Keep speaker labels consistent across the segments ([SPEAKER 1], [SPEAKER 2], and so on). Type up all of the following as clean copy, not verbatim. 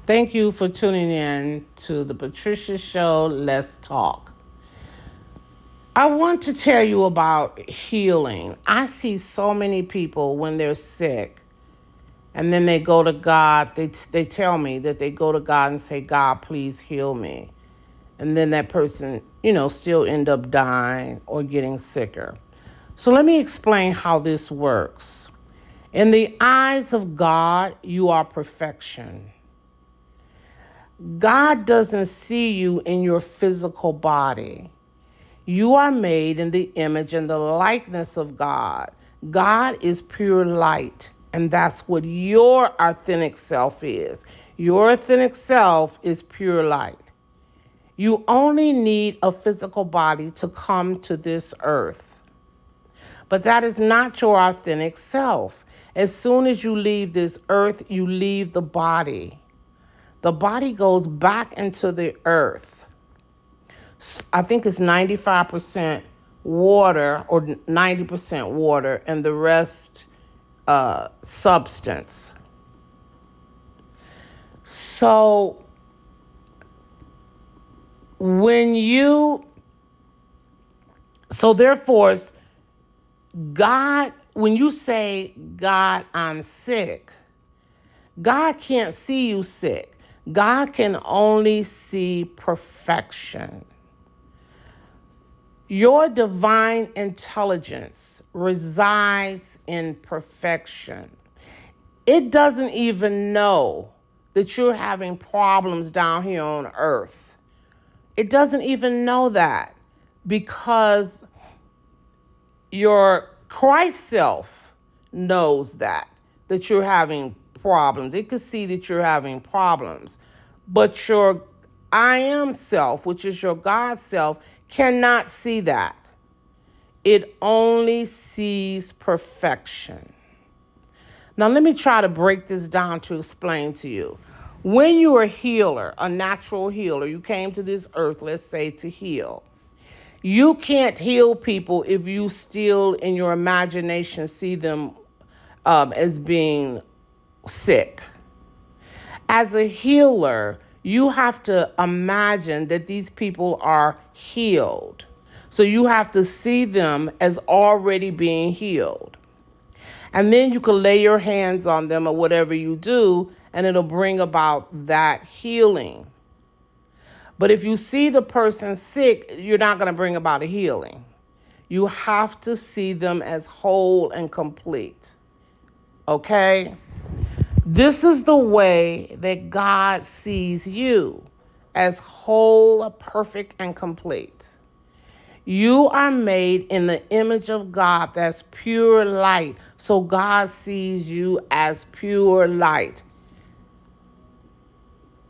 [SPEAKER 1] Thank you for tuning in to the Patricia Show. Let's talk. I want to tell you about healing. I see so many people when they're sick and then they go to God. They tell me that they go to God and say, God, please heal me. And then that person, still end up dying or getting sicker. So let me explain how this works. In the eyes of God, you are perfection. God doesn't see you in your physical body. You are made in the image and the likeness of God. God is pure light, and that's what your authentic self is. Your authentic self is pure light. You only need a physical body to come to this earth. But that is not your authentic self. As soon as you leave this earth, you leave the body. The body goes back into the earth. I think it's 95% water or 90% water and the rest substance. So when you, so therefore, God, when you say, God, I'm sick, God can't see you sick. God can only see perfection. Your divine intelligence resides in perfection. It doesn't even know that you're having problems down here on earth. It doesn't even know that because your Christ self knows that you're having problems. It can see that you're having problems. But your I am self, which is your God self, cannot see that. It only sees perfection. Now, let me try to break this down to explain to you. When you're a healer, a natural healer, you came to this earth, let's say, to heal. You can't heal people if you still, in your imagination, see them as being sick. As a healer, you have to imagine that these people are healed. So you have to see them as already being healed. And then you can lay your hands on them or whatever you do, and it'll bring about that healing. But if you see the person sick, you're not going to bring about a healing. You have to see them as whole and complete. Okay? This is the way that God sees you, as whole, perfect, and complete. You are made in the image of God that's pure light. So God sees you as pure light.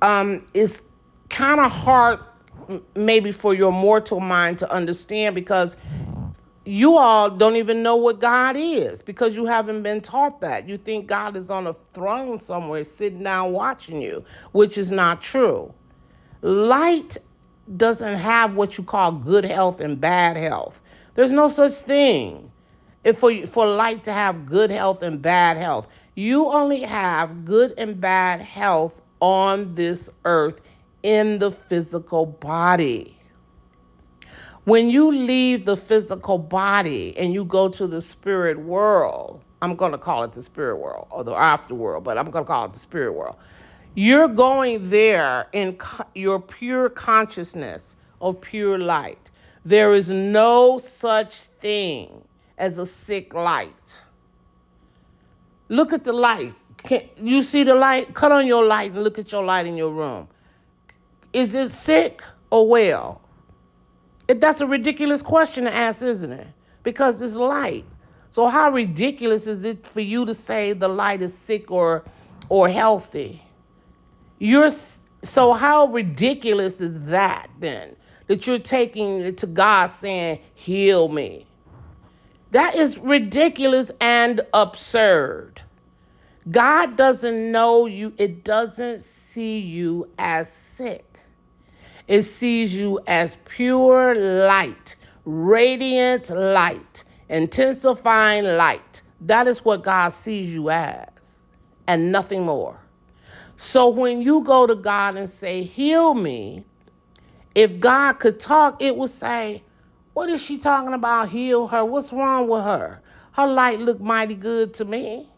[SPEAKER 1] It's kind of hard maybe for your mortal mind to understand because you all don't even know what God is because you haven't been taught that. You think God is on a throne somewhere sitting down watching you, which is not true. Light doesn't have what you call good health and bad health. There's no such thing. If for light to have good health and bad health, you only have good and bad health on this earth in the physical body. When you leave the physical body and you go to the spirit world, I'm going to call it the spirit world or the afterworld, but I'm going to call it the spirit world. You're going there in your pure consciousness of pure light. There is no such thing as a sick light. Look at the light. Can you see the light? Cut on your light and look at your light in your room. Is it sick or well? That's a ridiculous question to ask, isn't it? Because it's light. So how ridiculous is it for you to say the light is sick or healthy? So how ridiculous is that then? That you're taking it to God saying, heal me. That is ridiculous and absurd. God doesn't know you. It doesn't see you as sick. It sees you as pure light, radiant light, intensifying light. That is what God sees you as, and nothing more. So when you go to God and say, heal me, if God could talk, it would say, what is she talking about? Heal her. What's wrong with her? Her light looked mighty good to me.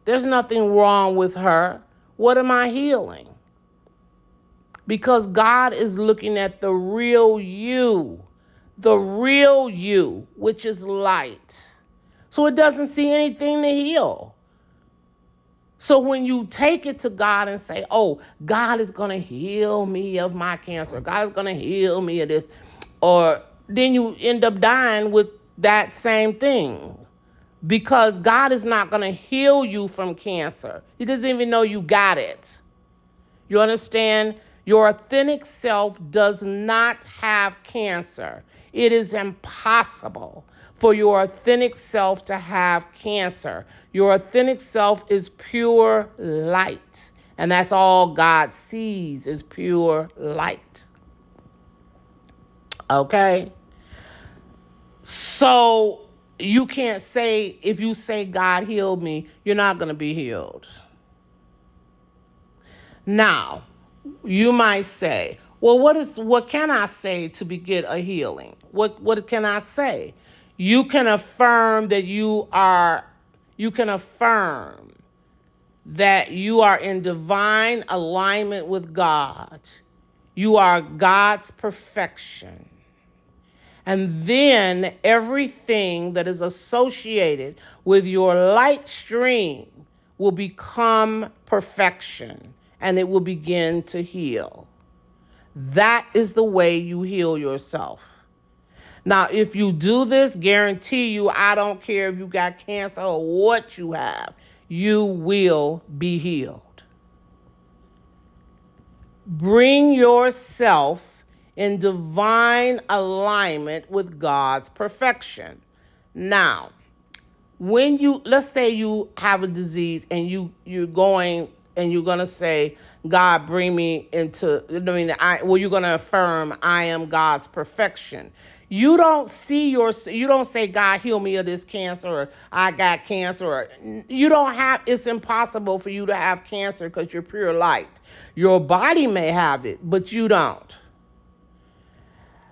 [SPEAKER 1] There's nothing wrong with her. What am I healing? Because God is looking at the real you, which is light. So it doesn't see anything to heal. So when you take it to God and say, oh, God is going to heal me of my cancer, God is going to heal me of this, or then you end up dying with that same thing. Because God is not going to heal you from cancer. He doesn't even know you got it. You understand? Your authentic self does not have cancer. It is impossible for your authentic self to have cancer. Your authentic self is pure light. And that's all God sees is pure light. Okay? So you can't say, if you say God healed me, you're not going to be healed. Now, you might say, well, what can I say to get a healing? What can I say? You can affirm that you are in divine alignment with God. You are God's perfection. And then everything that is associated with your light stream will become perfection, and it will begin to heal. That is the way you heal yourself. Now, if you do this, guarantee you, I don't care if you got cancer or what you have, you will be healed. Bring yourself in divine alignment with God's perfection. Now, let's say you have a disease and you're going to say, God, bring me into, you're going to affirm, I am God's perfection. You don't say, God, heal me of this cancer, or I got cancer, or it's impossible for you to have cancer because you're pure light. Your body may have it, but you don't.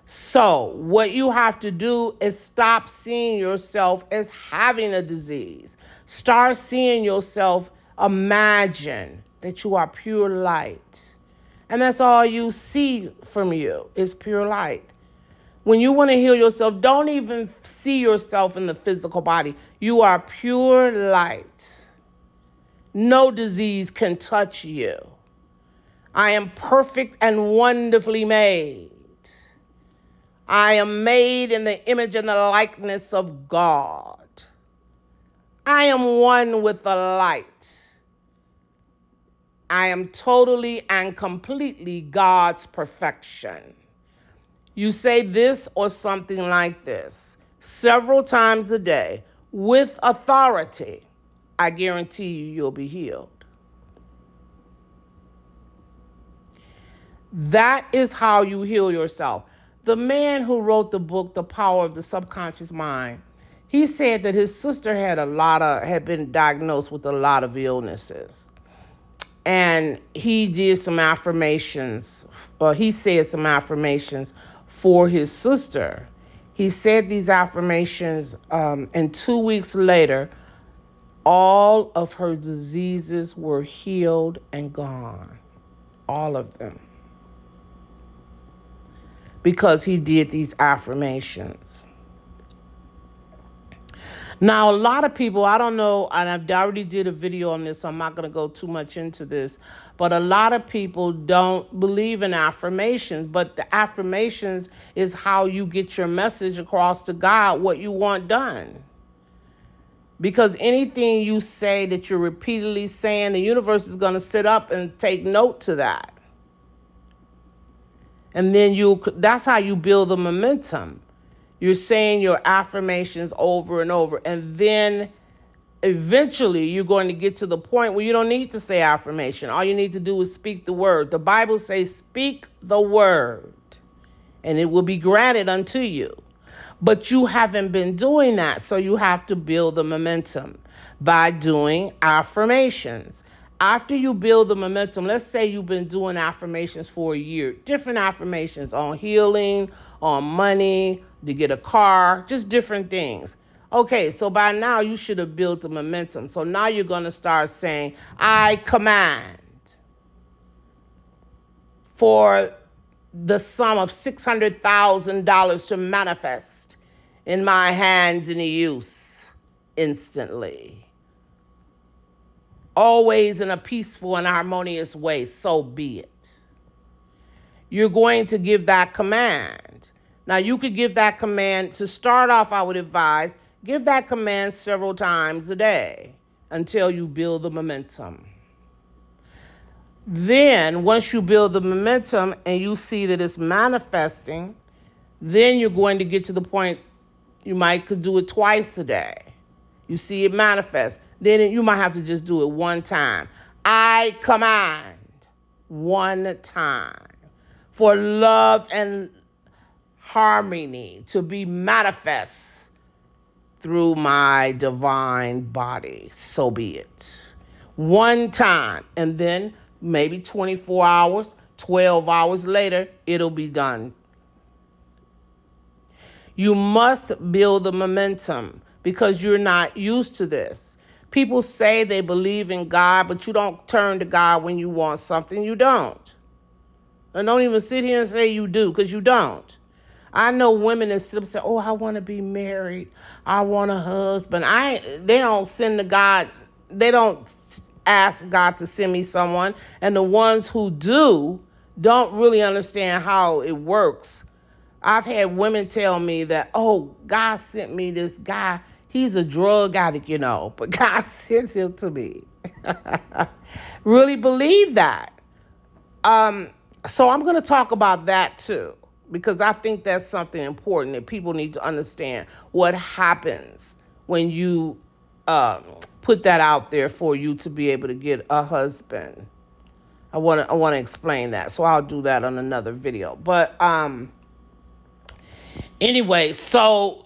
[SPEAKER 1] So what you have to do is stop seeing yourself as having a disease. Start seeing yourself, imagine that you are pure light. And that's all you see from you is pure light. When you want to heal yourself, don't even see yourself in the physical body. You are pure light. No disease can touch you. I am perfect and wonderfully made. I am made in the image and the likeness of God. I am one with the light. I am totally and completely God's perfection. You say this or something like this several times a day with authority. I guarantee you'll be healed. That is how you heal yourself. The man who wrote the book, The Power of the Subconscious Mind, he said that his sister had been diagnosed with a lot of illnesses. And he did some affirmations, or he said some affirmations for his sister. He said these affirmations, and 2 weeks later, all of her diseases were healed and gone. All of them. Because he did these affirmations. Now, a lot of people, I don't know, and I've already did a video on this, so I'm not going to go too much into this, but a lot of people don't believe in affirmations, but the affirmations is how you get your message across to God, what you want done. Because anything you say that you're repeatedly saying, the universe is going to sit up and take note to that. And then that's how you build the momentum. You're saying your affirmations over and over. And then eventually you're going to get to the point where you don't need to say affirmation. All you need to do is speak the word. The Bible says, speak the word, and it will be granted unto you. But you haven't been doing that. So you have to build the momentum by doing affirmations. After you build the momentum, let's say you've been doing affirmations for a year, different affirmations on healing, on money, to get a car, just different things. Okay, so by now you should have built the momentum. So now you're going to start saying, I command for the sum of $600,000 to manifest in my hands and use instantly. Always in a peaceful and harmonious way, so be it. You're going to give that command. Now, you could give that command to start off. I would advise give that command several times a day until you build the momentum. Then, once you build the momentum and you see that it's manifesting, then you're going to get to the point you might could do it twice a day. You see it manifest. Then you might have to just do it one time. I command one time for love and harmony to be manifest through my divine body. So be it. One time. And then maybe 24 hours, 12 hours later, it'll be done. You must build the momentum because you're not used to this. People say they believe in God, but you don't turn to God when you want something. You don't. And don't even sit here and say you do, because you don't. I know women that sit up and say, oh, I want to be married. I want a husband. They don't send to God. They don't ask God to send me someone. And the ones who do don't really understand how it works. I've had women tell me that, oh, God sent me this guy. He's a drug addict, but God sent him to me. Really believe that. So I'm going to talk about that too, because I think that's something important that people need to understand what happens when you put that out there for you to be able to get a husband. I want to explain that. So I'll do that on another video. But anyway, so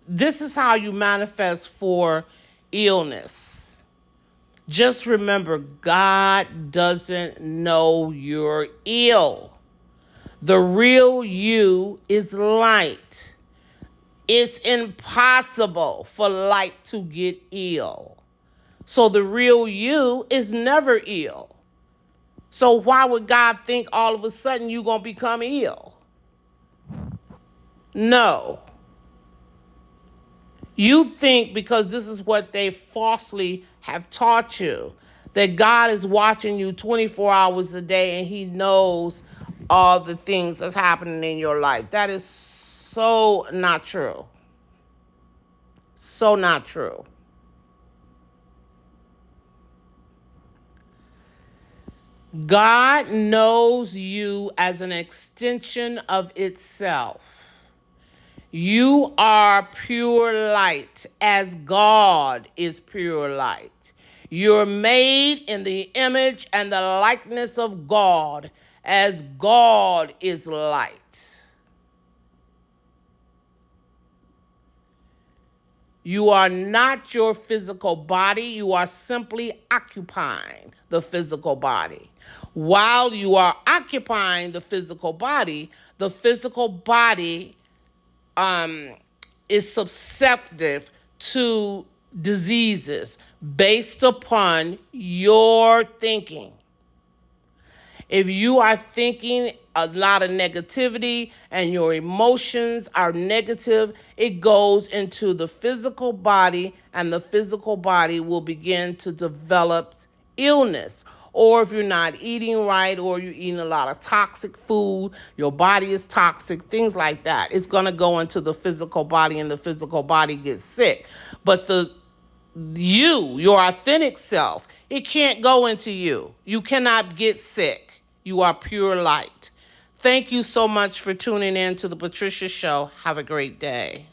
[SPEAKER 1] this is how you manifest for illness. Just remember, God doesn't know you're ill. The real you is light. It's impossible for light to get ill. So the real you is never ill. So why would God think all of a sudden you're going to become ill? No. You think because this is what they falsely have taught you, that God is watching you 24 hours a day and he knows all the things that's happening in your life. That is so not true. So not true. God knows you as an extension of itself. You are pure light as God is pure light. You're made in the image and the likeness of God as God is light. You are not your physical body. You are simply occupying the physical body. While you are occupying the physical body is susceptible to diseases based upon your thinking. If you are thinking a lot of negativity and your emotions are negative, it goes into the physical body and the physical body will begin to develop illness. Or if you're not eating right or you're eating a lot of toxic food, your body is toxic, things like that. It's going to go into the physical body and the physical body gets sick. But your authentic self, it can't go into you. You cannot get sick. You are pure light. Thank you so much for tuning in to the Patricia Show. Have a great day.